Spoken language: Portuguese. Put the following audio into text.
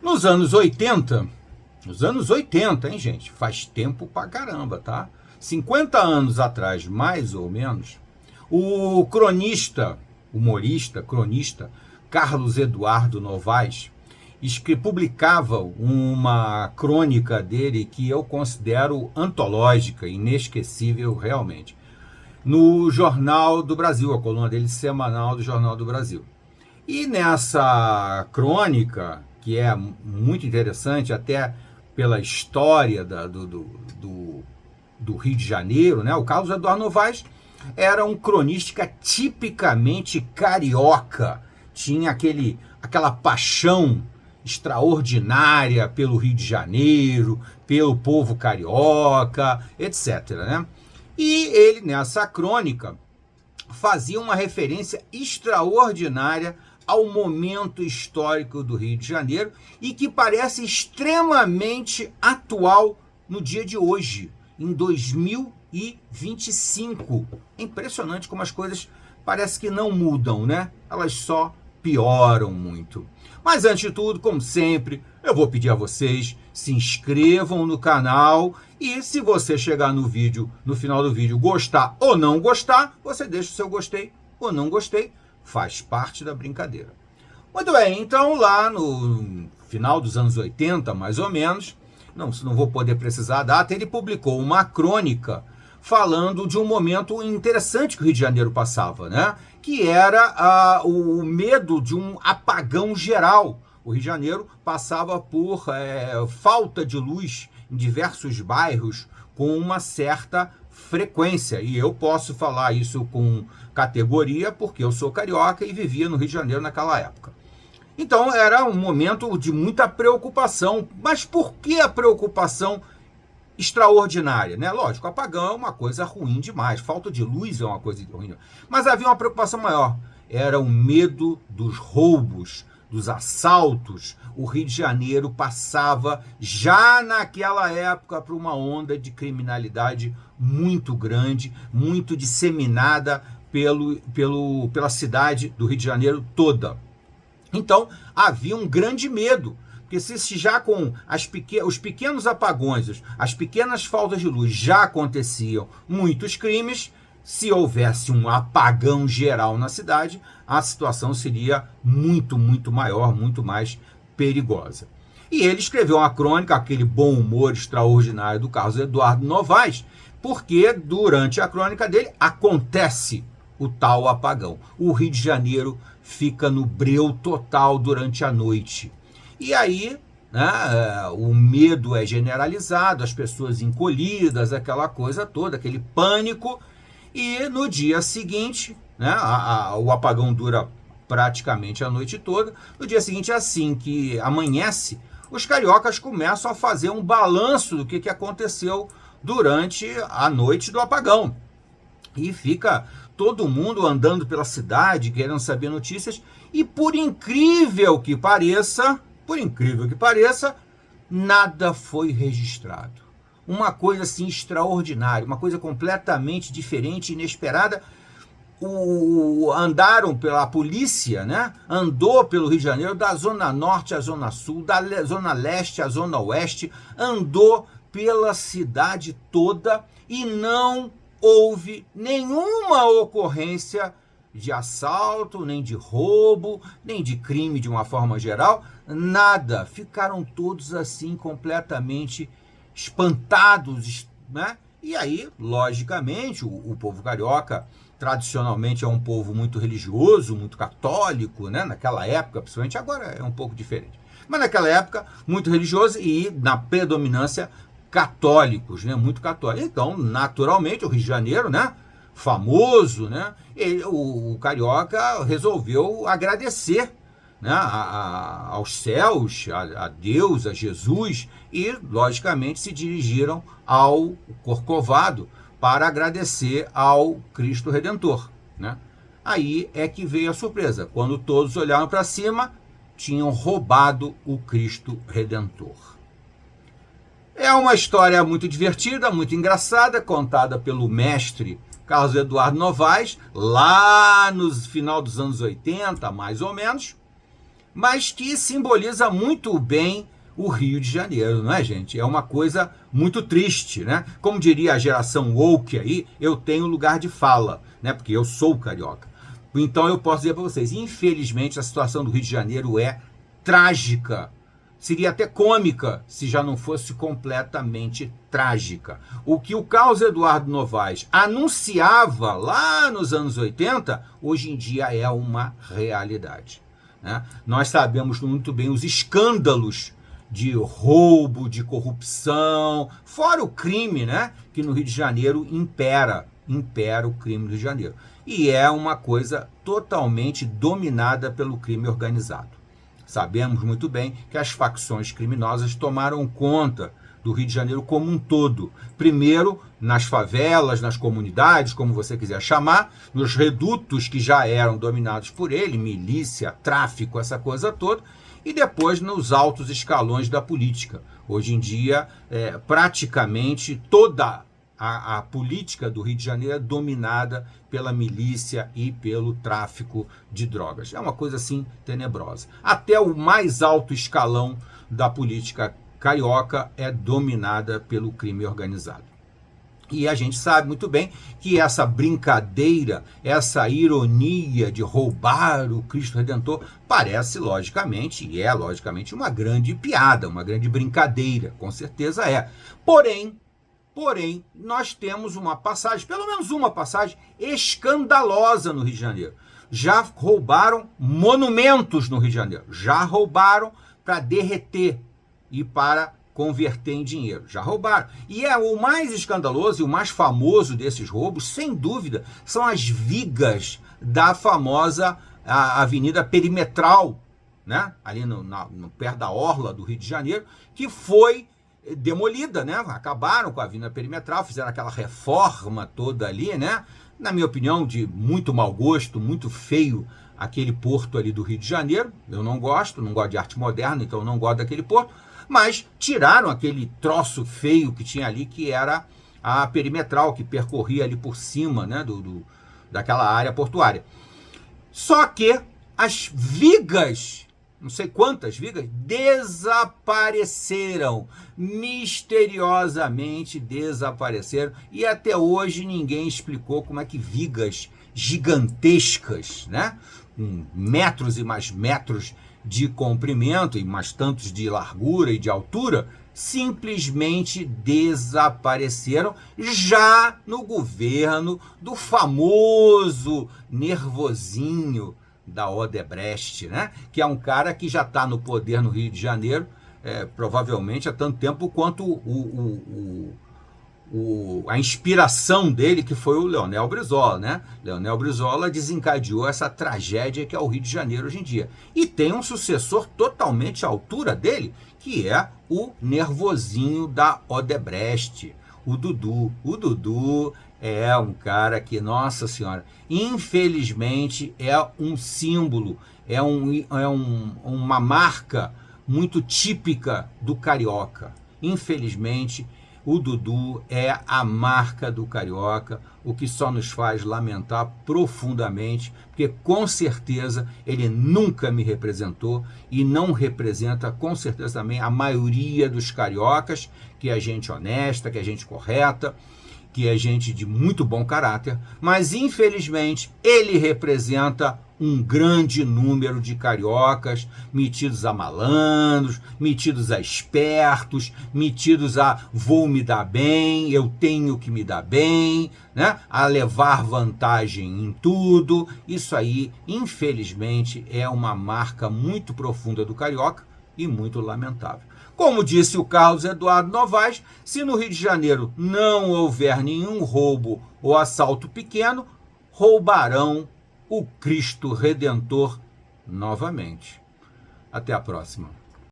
Nos anos 80, hein, gente? Faz tempo pra caramba, tá? 50 anos atrás, mais ou menos, o cronista, humorista, cronista, Carlos Eduardo Novaes, publicava uma crônica dele que eu considero antológica, inesquecível realmente, no Jornal do Brasil, a coluna dele semanal do Jornal do Brasil. E nessa crônica, que é muito interessante, até pela história do Rio de Janeiro, né? O Carlos Eduardo Novaes era um cronista tipicamente carioca, tinha aquela paixão extraordinária pelo Rio de Janeiro, pelo povo carioca, etc., né? E ele, nessa crônica, fazia uma referência extraordinária ao momento histórico do Rio de Janeiro e que parece extremamente atual no dia de hoje, em 2025. É impressionante como as coisas parece que não mudam, né? Elas só pioram muito. Mas antes de tudo, como sempre, eu vou pedir a vocês, se inscrevam no canal e se você chegar no final do vídeo, gostar ou não gostar, você deixa o seu gostei ou não gostei, faz parte da brincadeira. Muito bem, então lá no final dos anos 80, mais ou menos, não vou poder precisar a data, ele publicou uma crônica falando de um momento interessante que o Rio de Janeiro passava, né? Que era o medo de um apagão geral. O Rio de Janeiro passava por falta de luz em diversos bairros com uma certa frequência. E eu posso falar isso com categoria porque eu sou carioca e vivia no Rio de Janeiro naquela época. Então era um momento de muita preocupação. Mas por que a preocupação extraordinária, né? Lógico, apagão é uma coisa ruim demais, falta de luz é uma coisa ruim. Mas havia uma preocupação maior, era o medo dos roubos, dos assaltos. O Rio de Janeiro passava já naquela época por uma onda de criminalidade muito grande, muito disseminada pela cidade do Rio de Janeiro toda. Então havia um grande medo. Porque se já com os pequenos apagões, as pequenas faltas de luz já aconteciam muitos crimes, se houvesse um apagão geral na cidade, a situação seria muito, muito maior, muito mais perigosa. E ele escreveu uma crônica, aquele bom humor extraordinário do Carlos Eduardo Novaes, porque durante a crônica dele acontece o tal apagão. O Rio de Janeiro fica no breu total durante a noite. E aí, né, o medo é generalizado, as pessoas encolhidas, aquela coisa toda, aquele pânico. E no dia seguinte, né, o apagão dura praticamente a noite toda. No dia seguinte, assim que amanhece, os cariocas começam a fazer um balanço do que aconteceu durante a noite do apagão. E fica todo mundo andando pela cidade, querendo saber notícias. E por incrível que pareça, nada foi registrado. Uma coisa assim extraordinária, uma coisa completamente diferente, inesperada. Andaram pela polícia, né? Andou pelo Rio de Janeiro, da zona norte à zona sul, da zona leste à zona oeste, andou pela cidade toda e não houve nenhuma ocorrência de assalto, nem de roubo, nem de crime de uma forma geral, nada. Ficaram todos assim completamente espantados, né? E aí, logicamente, o povo carioca tradicionalmente é um povo muito religioso, muito católico, né? Naquela época, principalmente, agora é um pouco diferente. Mas naquela época, muito religioso e na predominância católicos, né? Muito católicos. Então, naturalmente, o Rio de Janeiro, né? Famoso, né? O carioca resolveu agradecer, né, aos céus, a Deus, a Jesus, e logicamente se dirigiram ao Corcovado para agradecer ao Cristo Redentor, né? Aí é que veio a surpresa, quando todos olharam para cima, tinham roubado o Cristo Redentor. É uma história muito divertida, muito engraçada, contada pelo mestre Carlos Eduardo Novaes, lá no final dos anos 80, mais ou menos. mas que simboliza muito bem o Rio de Janeiro, não é, gente? É uma coisa muito triste, né? Como diria a geração woke aí, eu tenho lugar de fala, né? Porque eu sou carioca. Então eu posso dizer para vocês, infelizmente a situação do Rio de Janeiro é trágica. Seria até cômica se já não fosse completamente trágica. O que o Carlos Eduardo Novaes anunciava lá nos anos 80, hoje em dia é uma realidade, né? Nós sabemos muito bem os escândalos de roubo, de corrupção, fora o crime, né? Que no Rio de Janeiro impera o crime no Rio de Janeiro. E é uma coisa totalmente dominada pelo crime organizado. Sabemos muito bem que as facções criminosas tomaram conta do Rio de Janeiro como um todo. Primeiro, nas favelas, nas comunidades, como você quiser chamar, nos redutos que já eram dominados por ele, milícia, tráfico, essa coisa toda, e depois nos altos escalões da política. Hoje em dia, praticamente toda a política do Rio de Janeiro é dominada pela milícia e pelo tráfico de drogas. É uma coisa assim tenebrosa. Até o mais alto escalão da política carioca é dominada pelo crime organizado. E a gente sabe muito bem que essa brincadeira, essa ironia de roubar o Cristo Redentor parece logicamente, e é logicamente, uma grande piada, uma grande brincadeira, com certeza é. Porém, nós temos uma passagem, pelo menos uma passagem escandalosa no Rio de Janeiro. Já roubaram monumentos no Rio de Janeiro, já roubaram para derreter e para converter em dinheiro, já roubaram. E o mais escandaloso e o mais famoso desses roubos, sem dúvida, são as vigas da famosa Avenida Perimetral, né? Ali perto da orla do Rio de Janeiro, que foi demolida, né? Acabaram com a Avenida Perimetral, fizeram aquela reforma toda ali, né? Na minha opinião, de muito mau gosto, muito feio, aquele porto ali do Rio de Janeiro. Eu não gosto de arte moderna, então eu não gosto daquele porto, mas tiraram aquele troço feio que tinha ali, que era a Perimetral, que percorria ali por cima, né, daquela área portuária. Só que as vigas, não sei quantas vigas, desapareceram, misteriosamente desapareceram, e até hoje ninguém explicou como é que vigas gigantescas, né, com metros e mais metros de comprimento e mais tantos de largura e de altura, simplesmente desapareceram já no governo do famoso nervosinho da Odebrecht, né? Que é um cara que já está no poder no Rio de Janeiro, provavelmente há tanto tempo quanto a inspiração dele, que foi o Leonel Brizola, né? Leonel Brizola desencadeou essa tragédia que é o Rio de Janeiro hoje em dia. E tem um sucessor totalmente à altura dele, que é o nervosinho da Odebrecht, o Dudu. O Dudu é um cara que, nossa senhora, infelizmente é um símbolo, uma marca muito típica do carioca. Infelizmente, o Dudu é a marca do carioca, o que só nos faz lamentar profundamente, porque com certeza ele nunca me representou e não representa com certeza também a maioria dos cariocas, que é gente honesta, que é gente correta, que é gente de muito bom caráter, mas infelizmente ele representa um grande número de cariocas metidos a malandros, metidos a espertos, metidos a vou me dar bem, eu tenho que me dar bem, né? A levar vantagem em tudo. Isso aí, infelizmente, é uma marca muito profunda do carioca e muito lamentável. Como disse o Carlos Eduardo Novaes, se no Rio de Janeiro não houver nenhum roubo ou assalto pequeno, roubarão o Cristo Redentor novamente. Até a próxima.